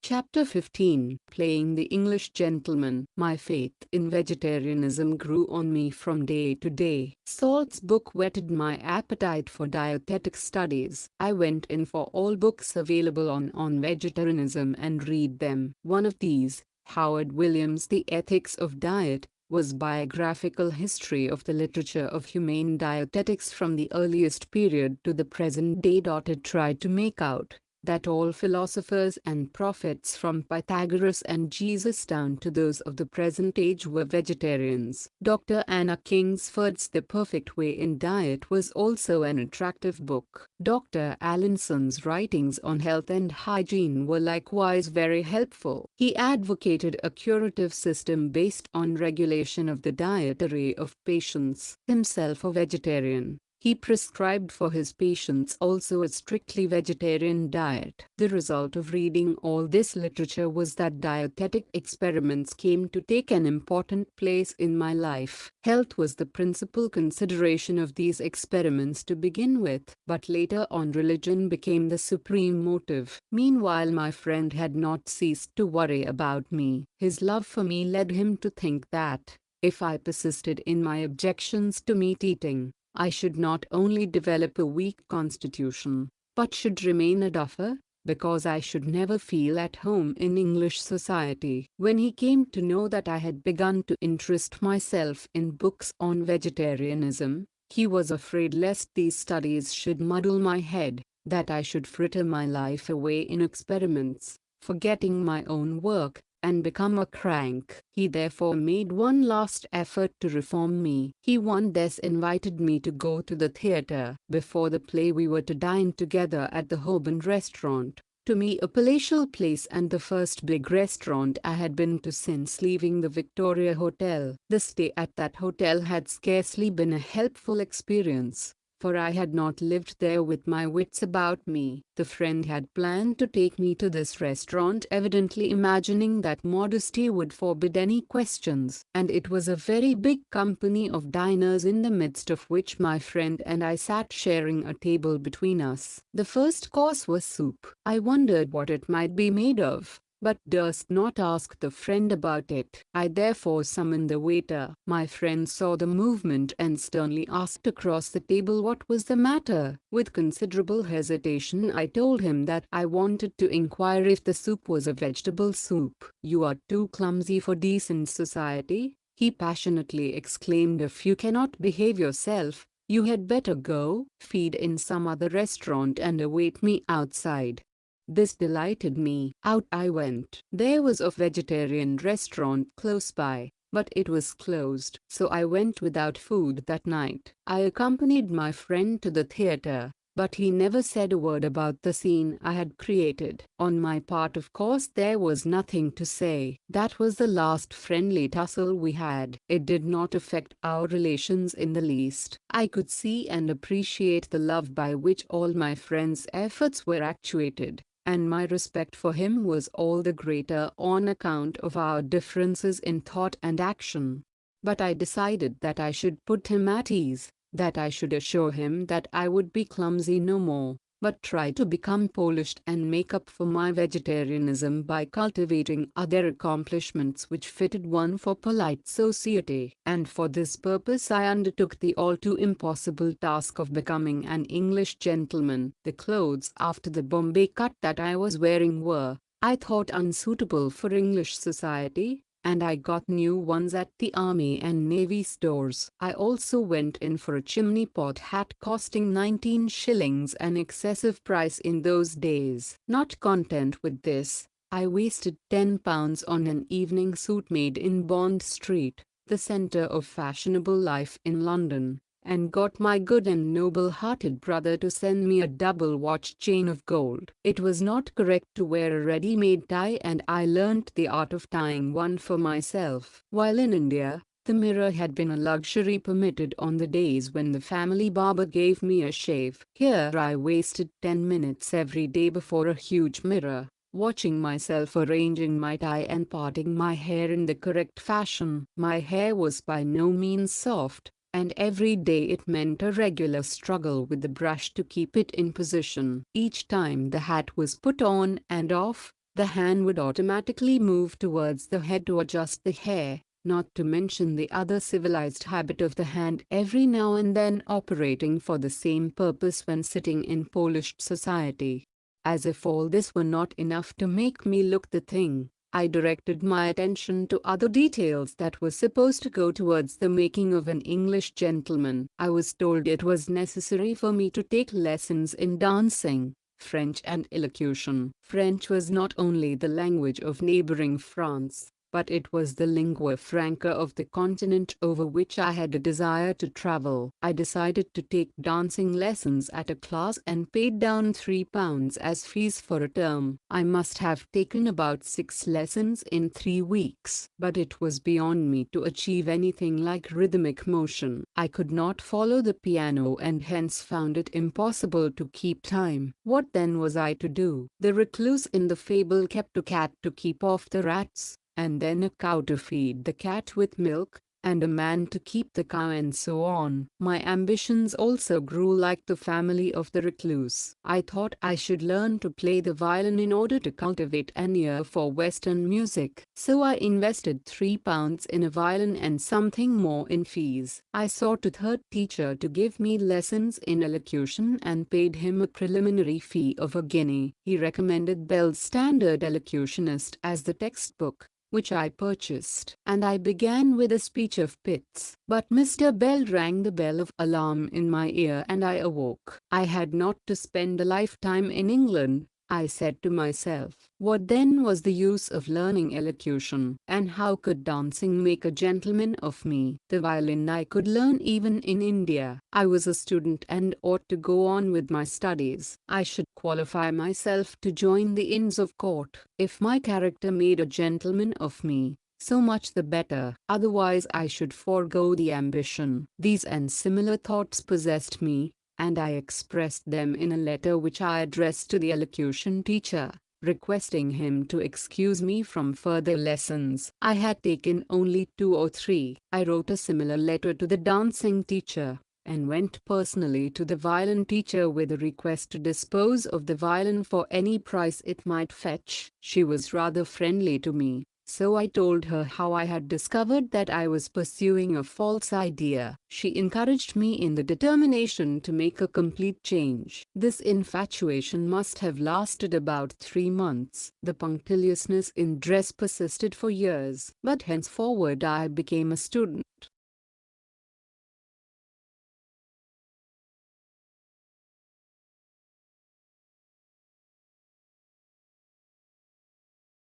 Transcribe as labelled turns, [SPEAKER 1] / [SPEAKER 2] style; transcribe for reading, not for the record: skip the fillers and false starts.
[SPEAKER 1] Chapter 15. Playing the English Gentleman. My faith in vegetarianism grew on me from day to day. Salt's book whetted my appetite for dietetic studies. I went in for all books available on vegetarianism and read them. One of these, Howard Williams' The Ethics of Diet, was biographical history of the literature of humane dietetics from the earliest period to the present day. It tried to make out that all philosophers and prophets from Pythagoras and Jesus down to those of the present age were vegetarians. Dr. Anna Kingsford's The Perfect Way in Diet was also an attractive book. Dr. Allinson's writings on health and hygiene were likewise very helpful. He advocated a curative system based on regulation of the dietary of patients. Himself a vegetarian, he prescribed for his patients also a strictly vegetarian diet. The result of reading all this literature was that dietetic experiments came to take an important place in my life. Health was the principal consideration of these experiments to begin with, but later on religion became the supreme motive. Meanwhile, my friend had not ceased to worry about me. His love for me led him to think that, if I persisted in my objections to meat eating, I should not only develop a weak constitution, but should remain a duffer, because I should never feel at home in English society. When he came to know that I had begun to interest myself in books on vegetarianism, he was afraid lest these studies should muddle my head, that I should fritter my life away in experiments, forgetting my own work, and become a crank. He therefore made one last effort to reform me. He one day invited me to go to the theatre. Before the play we were to dine together at the Holborn restaurant, to me a palatial place and the first big restaurant I had been to since leaving the Victoria Hotel. The stay at that hotel had scarcely been a helpful experience, for I had not lived there with my wits about me. The friend had planned to take me to this restaurant, evidently imagining that modesty would forbid any questions, and it was a very big company of diners in the midst of which my friend and I sat, sharing a table between us. The first course was soup. I wondered what it might be made of, but durst not ask the friend about it. I therefore summoned the waiter. My friend saw the movement and sternly asked across the table what was the matter. With considerable hesitation I told him that I wanted to inquire if the soup was a vegetable soup. "You are too clumsy for decent society," he passionately exclaimed. "If you cannot behave yourself, you had better go, feed in some other restaurant and await me outside." This delighted me. Out I went. There was a vegetarian restaurant close by, but it was closed, so I went without food that night. I accompanied my friend to the theatre, but he never said a word about the scene I had created. On my part, of course, there was nothing to say. That was the last friendly tussle we had. It did not affect our relations in the least. I could see and appreciate the love by which all my friend's efforts were actuated, and my respect for him was all the greater on account of our differences in thought and action. But I decided that I should put him at ease, that I should assure him that I would be clumsy no more, but try to become polished and make up for my vegetarianism by cultivating other accomplishments which fitted one for polite society. And for this purpose I undertook the all too impossible task of becoming an English gentleman. The clothes after the Bombay cut that I was wearing were, I thought, unsuitable for English society, and I got new ones at the Army and Navy stores. I also went in for a chimney pot hat costing 19 shillings, an excessive price in those days. Not content with this, I wasted £10 on an evening suit made in Bond Street, the centre of fashionable life in London, and got my good and noble-hearted brother to send me a double watch chain of gold. It was not correct to wear a ready-made tie, and I learnt the art of tying one for myself. While in India, the mirror had been a luxury permitted on the days when the family barber gave me a shave. Here I wasted 10 minutes every day before a huge mirror, watching myself arranging my tie and parting my hair in the correct fashion. My hair was by no means soft, and every day it meant a regular struggle with the brush to keep it in position. Each time the hat was put on and off, the hand would automatically move towards the head to adjust the hair, not to mention the other civilized habit of the hand every now and then operating for the same purpose when sitting in polished society. As if all this were not enough to make me look the thing, I directed my attention to other details that were supposed to go towards the making of an English gentleman. I was told it was necessary for me to take lessons in dancing, French and elocution. French was not only the language of neighboring France, but it was the lingua franca of the continent over which I had a desire to travel. I decided to take dancing lessons at a class and paid down £3 as fees for a term. I must have taken about 6 lessons in 3 weeks, but it was beyond me to achieve anything like rhythmic motion. I could not follow the piano and hence found it impossible to keep time. What then was I to do? The recluse in the fable kept a cat to keep off the rats, and then a cow to feed the cat with milk, and a man to keep the cow, and so on. My ambitions also grew like the family of the recluse. I thought I should learn to play the violin in order to cultivate an ear for Western music. So I invested £3 in a violin and something more in fees. I sought a third teacher to give me lessons in elocution and paid him a preliminary fee of £1. He recommended Bell's Standard Elocutionist as the textbook, which I purchased, and I began with a speech of Pitt's. But Mr. Bell rang the bell of alarm in my ear and I awoke. I had not to spend a lifetime in England, I said to myself. What then was the use of learning elocution, and how could dancing make a gentleman of me? The violin I could learn even in India. I was a student and ought to go on with my studies. I should qualify myself to join the Inns of Court. If my character made a gentleman of me, so much the better. Otherwise I should forego the ambition. These and similar thoughts possessed me, and I expressed them in a letter which I addressed to the elocution teacher, requesting him to excuse me from further lessons. I had taken only 2 or 3. I wrote a similar letter to the dancing teacher, and went personally to the violin teacher with a request to dispose of the violin for any price it might fetch. She was rather friendly to me, so I told her how I had discovered that I was pursuing a false idea. She encouraged me in the determination to make a complete change. This infatuation must have lasted about 3 months. The punctiliousness in dress persisted for years, but henceforward I became a student,